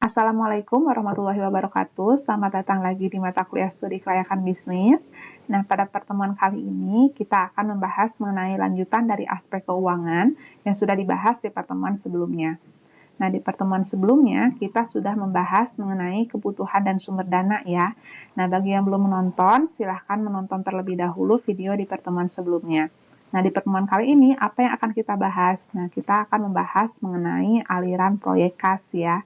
Assalamualaikum warahmatullahi wabarakatuh. Selamat datang lagi di mata kuliah studi kelayakan bisnis. Nah, pada pertemuan kali ini kita akan membahas mengenai lanjutan dari aspek keuangan yang sudah dibahas di pertemuan sebelumnya. Nah, di pertemuan sebelumnya kita sudah membahas mengenai kebutuhan dan sumber dana ya. Nah, bagi yang belum menonton, silahkan menonton terlebih dahulu video di pertemuan sebelumnya. Nah, di pertemuan kali ini apa yang akan kita bahas? Nah, kita akan membahas mengenai aliran proyek kas ya.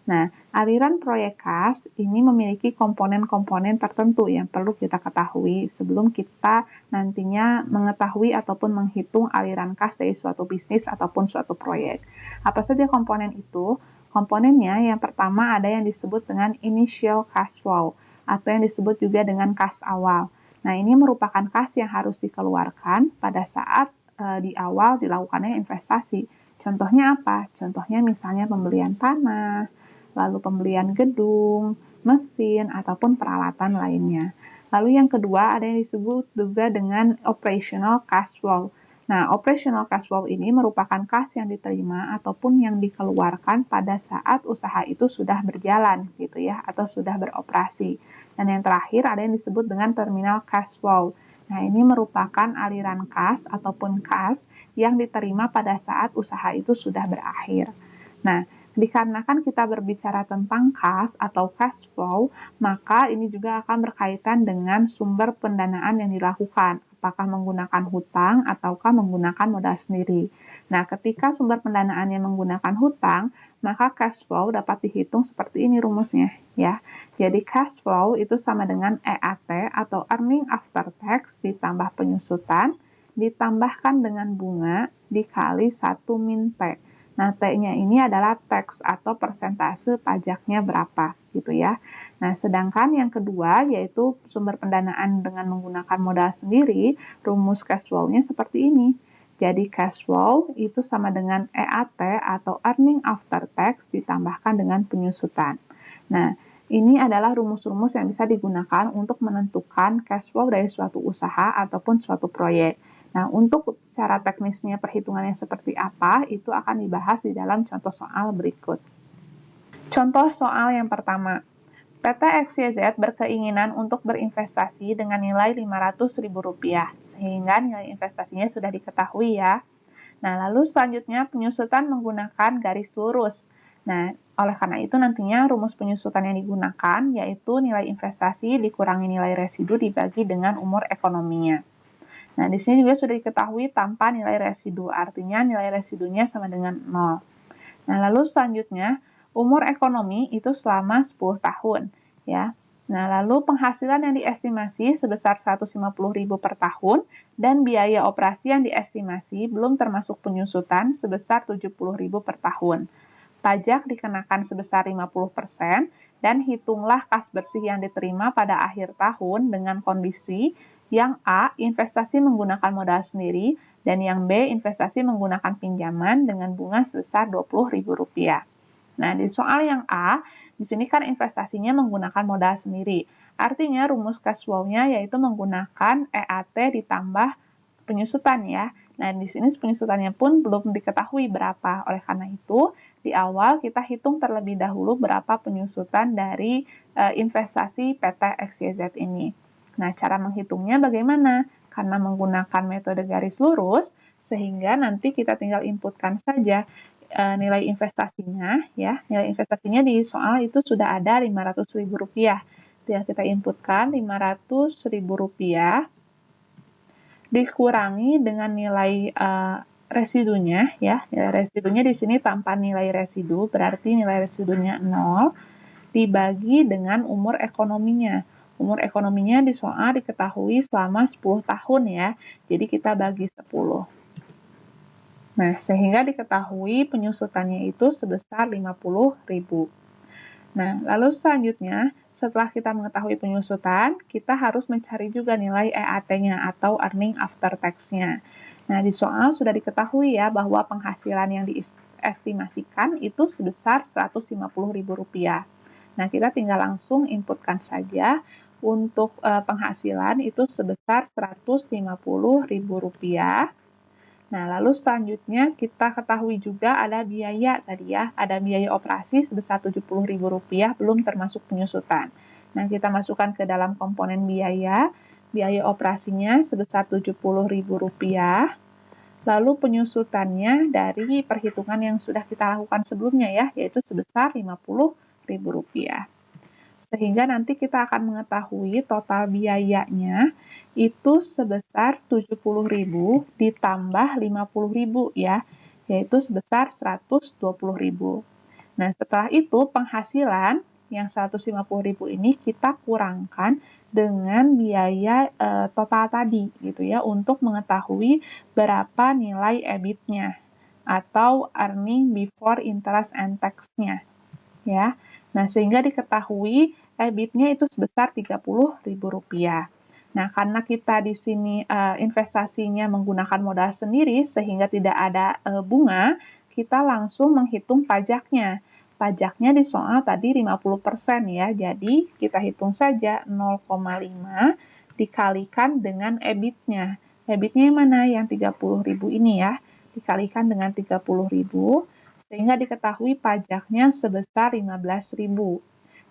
Nah, aliran proyek kas ini memiliki komponen-komponen tertentu yang perlu kita ketahui sebelum kita nantinya mengetahui ataupun menghitung aliran kas dari suatu bisnis ataupun suatu proyek. Apa saja komponen itu? Komponennya yang pertama ada yang disebut dengan initial cash flow atau yang disebut juga dengan kas awal. Nah, ini merupakan kas yang harus dikeluarkan pada saat di awal dilakukannya investasi. Contohnya apa? Contohnya misalnya pembelian tanah, lalu pembelian gedung, mesin, ataupun peralatan lainnya. Lalu yang kedua ada yang disebut juga dengan operational cash flow. Nah, operational cash flow ini merupakan kas yang diterima ataupun yang dikeluarkan pada saat usaha itu sudah berjalan gitu ya, atau sudah beroperasi. Dan yang terakhir ada yang disebut dengan terminal cash flow. Nah, ini merupakan aliran kas ataupun kas yang diterima pada saat usaha itu sudah berakhir. Nah, dikarenakan kita berbicara tentang kas atau cash flow, maka ini juga akan berkaitan dengan sumber pendanaan yang dilakukan, apakah menggunakan hutang ataukah menggunakan modal sendiri. Nah, ketika sumber pendanaannya menggunakan hutang, maka cash flow dapat dihitung seperti ini rumusnya, ya. Jadi cash flow itu sama dengan EAT atau earning after tax ditambah penyusutan ditambahkan dengan bunga dikali 1 min T. Nah, T-nya ini adalah tax atau persentase pajaknya berapa gitu ya. Nah, sedangkan yang kedua yaitu sumber pendanaan dengan menggunakan modal sendiri, rumus cash flow-nya seperti ini. Jadi cash flow itu sama dengan EAT atau earning after tax ditambahkan dengan penyusutan. Nah, ini adalah rumus-rumus yang bisa digunakan untuk menentukan cash flow dari suatu usaha ataupun suatu proyek. Nah, untuk cara teknisnya perhitungannya seperti apa, itu akan dibahas di dalam contoh soal berikut. Contoh soal yang pertama. PT XYZ berkeinginan untuk berinvestasi dengan nilai Rp500.000, sehingga nilai investasinya sudah diketahui ya. Nah, lalu selanjutnya penyusutan menggunakan garis lurus. Nah, oleh karena itu nantinya rumus penyusutan yang digunakan yaitu nilai investasi dikurangi nilai residu dibagi dengan umur ekonominya. Nah, di sini juga sudah diketahui tanpa nilai residu, artinya nilai residunya sama dengan 0. Nah, lalu selanjutnya, umur ekonomi itu selama 10 tahun, ya. Nah, lalu penghasilan yang diestimasi sebesar Rp150.000 per tahun dan biaya operasi yang diestimasi belum termasuk penyusutan sebesar Rp70.000 per tahun. Pajak dikenakan sebesar 50% dan hitunglah kas bersih yang diterima pada akhir tahun dengan kondisi yang A, investasi menggunakan modal sendiri, dan yang B, investasi menggunakan pinjaman dengan bunga sebesar Rp20.000. Nah, di soal yang A, di sini kan investasinya menggunakan modal sendiri. Artinya rumus cash flow-nya yaitu menggunakan EAT ditambah penyusutan ya. Nah, di sini penyusutannya pun belum diketahui berapa. Oleh karena itu, di awal kita hitung terlebih dahulu berapa penyusutan dari investasi PT XYZ ini. Nah, cara menghitungnya bagaimana? Karena menggunakan metode garis lurus, sehingga nanti kita tinggal inputkan saja nilai investasinya, ya. Nilai investasinya di soal itu sudah ada Rp500.000. Tinggal kita inputkan Rp500.000 dikurangi dengan nilai residunya, ya. Nilai residunya di sini tanpa nilai residu, berarti nilai residunya 0, dibagi dengan umur ekonominya. Umur ekonominya di soal diketahui selama 10 tahun ya, jadi kita bagi 10. Nah, sehingga diketahui penyusutannya itu sebesar Rp50.000. Nah, lalu selanjutnya, setelah kita mengetahui penyusutan, kita harus mencari juga nilai EAT-nya atau earning after tax-nya. Nah, di soal sudah diketahui ya bahwa penghasilan yang diestimasikan itu sebesar Rp150.000. Nah, kita tinggal langsung inputkan saja untuk penghasilan itu sebesar Rp150.000 Nah, lalu selanjutnya kita ketahui juga ada biaya tadi ya, ada biaya operasi sebesar Rp70.000 belum termasuk penyusutan. Nah, kita masukkan ke dalam komponen biaya operasinya sebesar Rp70.000, lalu penyusutannya dari perhitungan yang sudah kita lakukan sebelumnya ya, yaitu sebesar Rp50.000. Sehingga nanti kita akan mengetahui total biayanya itu sebesar 70.000 ditambah 50.000 ya, yaitu sebesar 120.000. Nah, setelah itu penghasilan yang 150.000 ini kita kurangkan dengan biaya total tadi gitu ya, untuk mengetahui berapa nilai EBIT-nya atau earning before interest and tax-nya ya. Nah, sehingga diketahui EBIT-nya itu sebesar Rp30.000. Nah, karena kita di sini investasinya menggunakan modal sendiri sehingga tidak ada bunga, kita langsung menghitung pajaknya. Pajaknya di soal tadi 50% ya. Jadi, kita hitung saja 0,5 dikalikan dengan EBIT-nya. EBIT-nya yang mana? Yang 30.000 ini ya. Dikalikan dengan 30.000 sehingga diketahui pajaknya sebesar 15.000.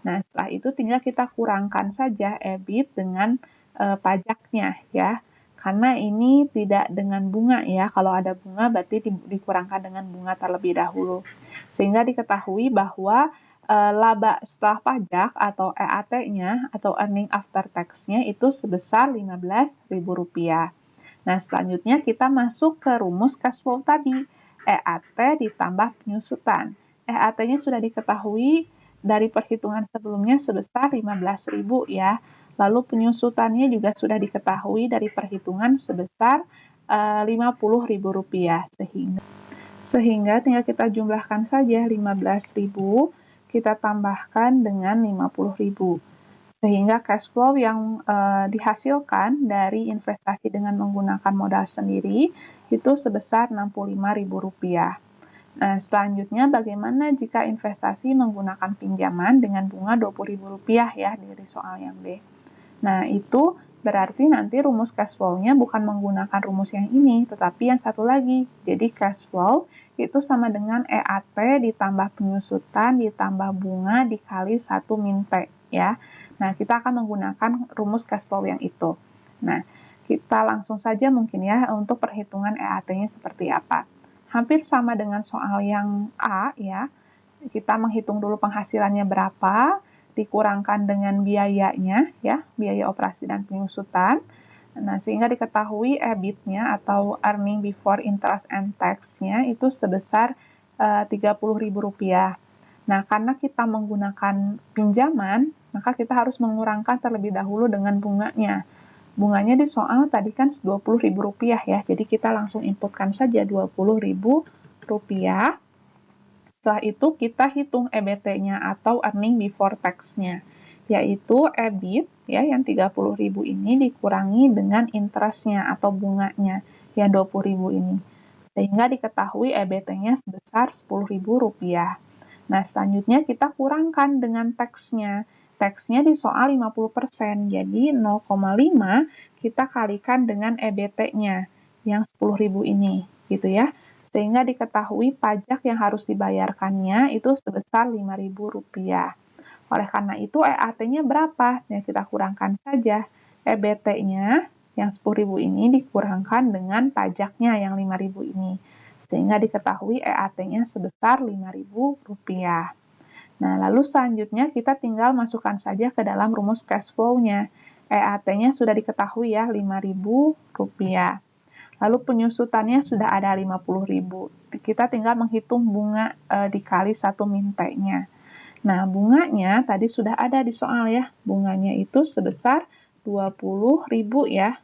Nah, setelah itu tinggal kita kurangkan saja EBIT dengan pajaknya ya. Karena ini tidak dengan bunga ya. Kalau ada bunga berarti dikurangkan dengan bunga terlebih dahulu. Sehingga diketahui bahwa laba setelah pajak atau EAT-nya atau earning after tax-nya itu sebesar Rp15.000. Nah, selanjutnya kita masuk ke rumus cash flow tadi. EAT ditambah penyusutan. EAT-nya sudah diketahui dari perhitungan sebelumnya sebesar 15.000 ya. Lalu penyusutannya juga sudah diketahui dari perhitungan sebesar Rp50.000 sehingga tinggal kita jumlahkan saja 15.000 kita tambahkan dengan 50.000. Sehingga cash flow yang dihasilkan dari investasi dengan menggunakan modal sendiri itu sebesar Rp65.000. Nah, selanjutnya bagaimana jika investasi menggunakan pinjaman dengan bunga Rp20.000 ya dari soal yang B. Nah, itu berarti nanti rumus cash flow-nya bukan menggunakan rumus yang ini, tetapi yang satu lagi. Jadi cash flow itu sama dengan EAT ditambah penyusutan ditambah bunga dikali 1 min T ya. Nah, kita akan menggunakan rumus cash flow yang itu. Nah, kita langsung saja mungkin ya untuk perhitungan EAT-nya seperti apa. Hampir sama dengan soal yang A ya. Kita menghitung dulu penghasilannya berapa, dikurangkan dengan biayanya ya, biaya operasi dan penyusutan. Nah, sehingga diketahui EBIT-nya atau earning before interest and tax-nya itu sebesar Rp30.000. Nah, karena kita menggunakan pinjaman, maka kita harus mengurangkan terlebih dahulu dengan bunganya. Bunganya di soal tadi kan Rp20.000 ya, jadi kita langsung inputkan saja Rp20.000. Setelah itu kita hitung EBT-nya atau earning before tax-nya, yaitu EBIT ya yang 30.000 ini dikurangi dengan interest-nya atau bunganya yang 20.000 ini. Sehingga diketahui EBT-nya sebesar Rp10.000. Nah, selanjutnya kita kurangkan dengan tax-nya. Tax-nya di soal 50%, jadi 0,5 kita kalikan dengan EBT-nya yang 10.000 ini, gitu ya. Sehingga diketahui pajak yang harus dibayarkannya itu sebesar Rp5.000. Oleh karena itu, EAT-nya berapa? Ya, kita kurangkan saja. EBT-nya yang 10.000 ini dikurangkan dengan pajaknya yang Rp5.000 ini. Sehingga diketahui EAT-nya sebesar Rp5.000. Nah, lalu selanjutnya kita tinggal masukkan saja ke dalam rumus cash flow-nya. EAT-nya sudah diketahui ya, Rp5.000. Lalu penyusutannya sudah ada 50.000. Kita tinggal menghitung bunga dikali 1 min T-nya. Nah, bunganya tadi sudah ada di soal ya. Bunganya itu sebesar 20.000 ya.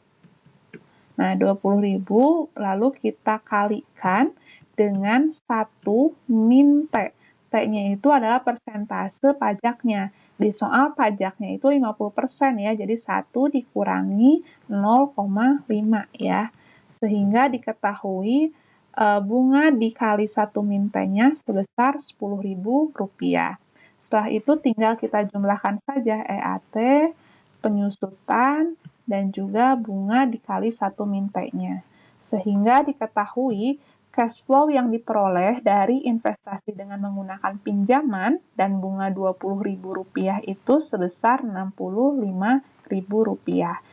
Nah, 20.000 lalu kita kalikan dengan 1 min T. T-nya itu adalah persentase pajaknya. Di soal pajaknya itu 50% ya, jadi 1 dikurangi 0,5 ya. Sehingga diketahui bunga dikali 1 min T-nya sebesar Rp10.000. Setelah itu tinggal kita jumlahkan saja EAT, penyusutan, dan juga bunga dikali 1 min T-nya. Sehingga diketahui cash flow yang diperoleh dari investasi dengan menggunakan pinjaman dan bunga Rp20.000 itu sebesar Rp65.000.